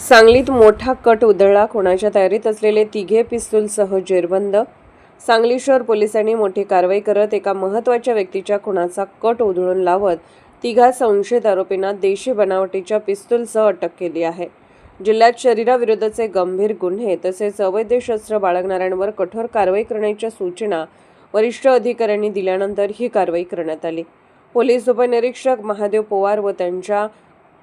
सांगलीत मोठा कट उधळला. खुनाच्या तयारीत असलेले तिघे पिस्तूलसह जेरबंद. सांगली शहर पोलिसांनी मोठी कारवाई करत एका महत्त्वाच्या व्यक्तीच्या खुनाचा कट उधळून लावत तिघा संशयित आरोपींना देशी बनावटीच्या पिस्तूलसह अटक केली आहे. जिल्ह्यात शरीराविरुद्धचे गंभीर गुन्हे तसेच अवैध शस्त्र बाळगणाऱ्यांवर कठोर कारवाई करण्याच्या सूचना वरिष्ठ अधिकाऱ्यांनी दिल्यानंतर ही कारवाई करण्यात आली. पोलीस उपनिरीक्षक महादेव पवार व त्यांच्या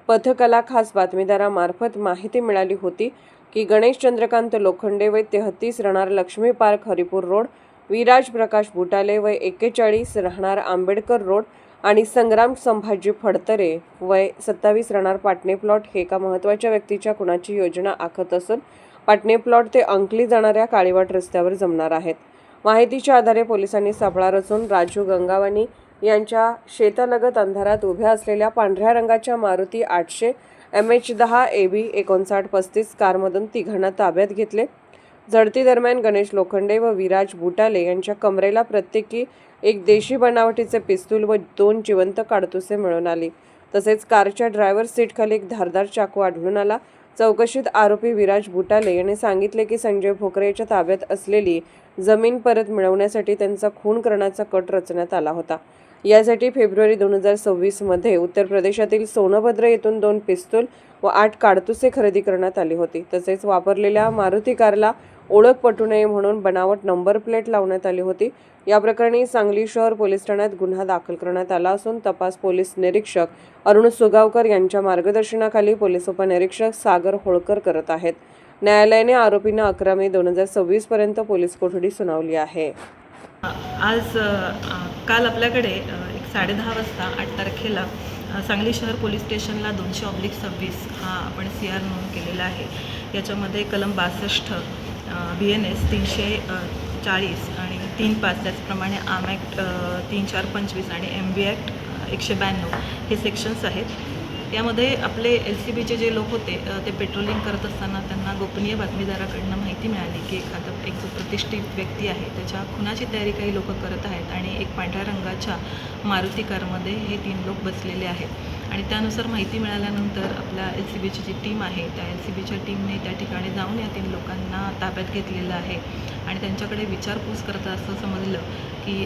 पथकाला खास बातमीदारामार्फत माहिती मिळाली होती की गणेश चंद्रकांत लोखंडे वय 33 राहणार लक्ष्मी पार्क हरिपूर रोड, विराज प्रकाश बुटाले वय 41 राहणार आंबेडकर रोड आणि संग्राम संभाजी फडतरे वय 27 राहणार पाटणे प्लॉट हे एका महत्त्वाच्या व्यक्तीच्या खुनाची योजना आखत असून पाटणे प्लॉट ते अंकली जाणाऱ्या काळीवाट रस्त्यावर जमणार आहेत. माहितीच्या आधारे पोलिसांनी सापळा रचून राजू गंगावानी यांच्या शेतालगत अंधारात उभ्या असलेल्या पांढऱ्या रंगाच्या मारुती 800 MH10 AB 5935 कारमधून तिघांना ताब्यात घेतले. झडती दरम्यान गणेश लोखंडे व विराज बुटाले यांच्या कमरेला प्रत्येकी एक देशी बनावटीचे पिस्तूल व 2 जिवंत काडतुसे मिळून आली. तसेच कारच्या ड्रायव्हर सीटखाली एक धारदार चाकू आढळून आला. चौकशीत आरोपी विराज बुटाले यांनी सांगितले की संजय भोकरे यांच्या ताब्यात असलेली जमीन परत मिळवण्यासाठी त्यांचा खून करण्याचा कट रचण्यात आला होता. यासाठी फेब्रुवारी 2026 मध्ये उत्तर प्रदेशातील सोनभद्र येथून 2 पिस्तूल व 8 काडतुसे खरेदी करण्यात आली होती. तसेच वापरलेल्या मारुती कारला ओळख पटू नये म्हणून बनावट नंबर प्लेट लावण्यात आली होती. या प्रकरणी सांगली शहर पोलीस ठाण्यात गुन्हा दाखल करण्यात आला असून तपास पोलीस निरीक्षक अरुण सुगावकर यांच्या मार्गदर्शनाखाली पोलीस उपनिरीक्षक सागर होळकर करत आहेत. न्यायालयाने आरोपींना 11 मे 2026 पर्यंत पोलीस कोठडी सुनावली आहे. काल आपल्याकडे 10:30 वाजता 8 तारखेला सांगली शहर पोलीस स्टेशनला 200/26 हा आपण CR नोंद केलेला आहे. याच्यामध्ये कलम 62 BNS 340 आणि 3.5 त्याचप्रमाणे आर्म ॲक्ट 3.4.25 आणि MB ॲक्ट 192 हे सेक्शन्स आहेत. यामध्ये आपले LCBचे जे लोक होते ते पेट्रोलिंग करत असताना त्यांना गोपनीय बातमीदाराकडनं माहिती मिळाली की एक जो प्रतिष्ठित व्यक्ती आहे त्याच्या खुनाची तयारी काही लोक करत आहेत आणि एक पांढऱ्या रंगाच्या मारुती कारमध्ये हे 3 लोक बसलेले आहेत. आणि त्यानुसार माहिती मिळाल्यानंतर आपल्या LCBची जी टीम आहे त्या LCBच्या टीमने त्या ठिकाणी जाऊन या 3 लोकांना ताब्यात घेतलेलं आहे आणि त्यांच्याकडे विचारपूस करता असं समजलं की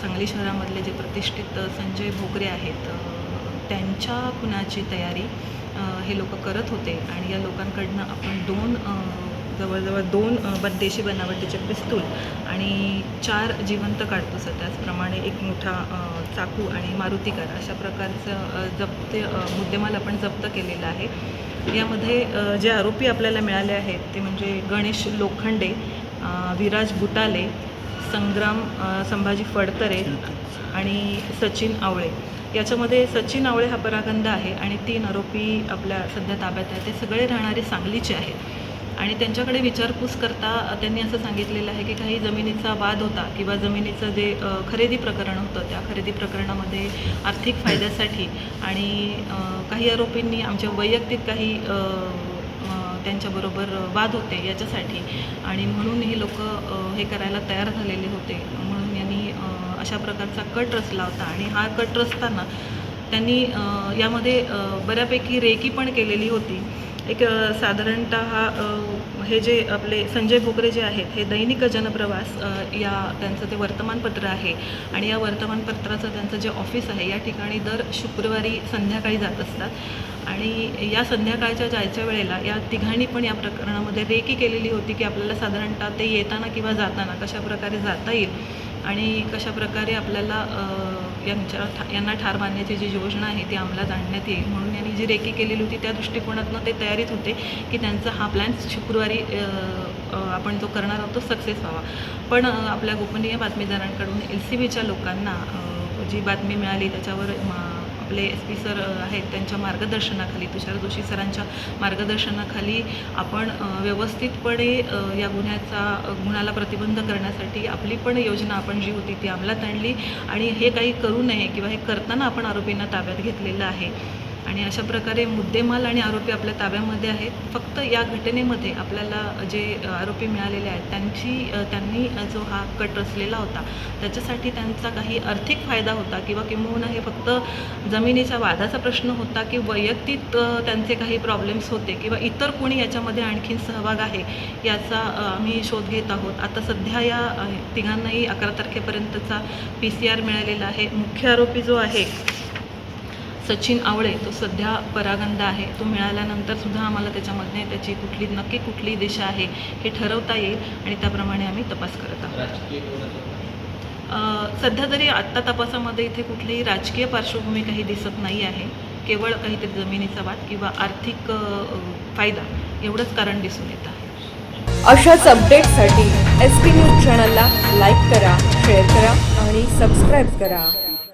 सांगली शहरामधले जे प्रतिष्ठित संजय भोकरे आहेत त्यांच्या खुनाची तयारी हे लोक करत होते आणि या लोकांकडनं आपण जवळजवळ 2 देशी बनावटीचे पिस्तूल आणि 4 जिवंत काडतुसं त्याचप्रमाणे एक मोठा चाकू आणि मारुती कार अशा प्रकारचं मुद्देमाल आपण जप्त केलेला आहे. यामध्ये जे आरोपी आपल्याला मिळाले आहेत ते म्हणजे गणेश लोखंडे, विराज बुटाले, संग्राम संभाजी फडतरे आणि सचिन आवळे. याच्यामध्ये सचिन आवळे हा परागंदा आहे आणि 3 आरोपी आपल्या सध्या ताब्यात आहेत. ते सगळे राहणारे सांगलीचे आहेत आणि त्यांच्याकडे विचारपूस करता त्यांनी असं सांगितलेलं आहे की काही जमिनीचा वाद होता किंवा जमिनीचं जे खरेदी प्रकरण होतं त्या खरेदी प्रकरणामध्ये आर्थिक फायद्यासाठी आणि काही आरोपींनी आमच्या वैयक्तिक काही त्यांच्याबरोबर वाद होते याच्यासाठी आणि म्हणून हे लोक हे करायला तयार झालेले होते. म्हणून यांनी अशा प्रकारचा कट रचला होता आणि हा कट रचताना त्यांनी यामध्ये बऱ्यापैकी रेकी पण केलेली होती. एक साधारणतः हे जे आपले संजय भोकरे जे आहेत हे दैनिक जनप्रवास त्यांचं ते वर्तमानपत्र आहे आणि या वर्तमानपत्राचं त्यांचं जे ऑफिस आहे या ठिकाणी दर शुक्रवारी संध्याकाळी जात असतात आणि या संध्याकाळच्या जायच्या वेळेला या तिघांनी पण या प्रकरणामध्ये रेकी केलेली होती की आपल्याला साधारणतः ते येताना किंवा जाताना कशा प्रकारे जाता येईल आणि कशा प्रकारे आपल्याला यांना ठार मारण्याची जी योजना आहे ती अंमलात आणण्यात येईल. म्हणून यांनी जी रेकी केलेली होती त्या दृष्टिकोनातून ते तयारीत होते की त्यांचा हा प्लॅन शुक्रवारी आपण जो करणार आहोत तो सक्सेस व्हावा. पण आपल्या गोपनीय बातमीदारांकडून LCBच्या लोकांना जी बातमी मिळाली त्याच्यावर आपले SP सर आहेत त्यांच्या मार्गदर्शनाखाली, तुषार जोशी सरांच्या मार्गदर्शनाखाली आपण व्यवस्थितपणे या गुन्ह्याला प्रतिबंध करण्यासाठी आपली पण योजना आपण जी होती ती अंमलात आणली आणि हे काही करू नये किंवा हे करताना आपण आरोपींना ताब्यात घेतलेलं आहे. आणि अशा प्रकारे मुद्देमाल आणि आरोपी आपल्या ताब्यामध्ये आहेत. फक्त या घटनेमध्ये आपल्याला जे आरोपी मिळालेले आहेत त्यांनी जो हा कट रचलेला होता त्याच्यासाठी त्यांचा काही आर्थिक फायदा होता किंवा किंबहुना हे फक्त जमिनीच्या वादाचा प्रश्न होता की वैयक्तिक त्यांचे काही प्रॉब्लेम्स होते किंवा इतर कोणी याच्यामध्ये आणखीन सहभाग आहे याचा आम्ही शोध घेत आहोत. आता सध्या या तिघांनाही 11 तारखेपर्यंतचा PCR मिळालेला आहे. मुख्य आरोपी जो आहे सचिन आवळे तो सध्या परागंदा आहे. तो मिळाल्यानंतर सुद्धा आम्हाला त्याच्यामध्ये त्याची नक्की कुठली दिशा आहे हे ठरवता येईल आणि त्याप्रमाणे आम्ही तपास करत आहोत. सध्या तरी आत्ता तपासामध्ये इथे कुठलीही राजकीय पार्श्वभूमी काही दिसत नाही आहे. केवळ काहीतरी जमिनीचा वाद किंवा आर्थिक फायदा एवढंच कारण दिसून येत आहे. अशाच अपडेट्ससाठी SP न्यूज चॅनलला लाईक करा, शेअर करा आणि सबस्क्राईब करा.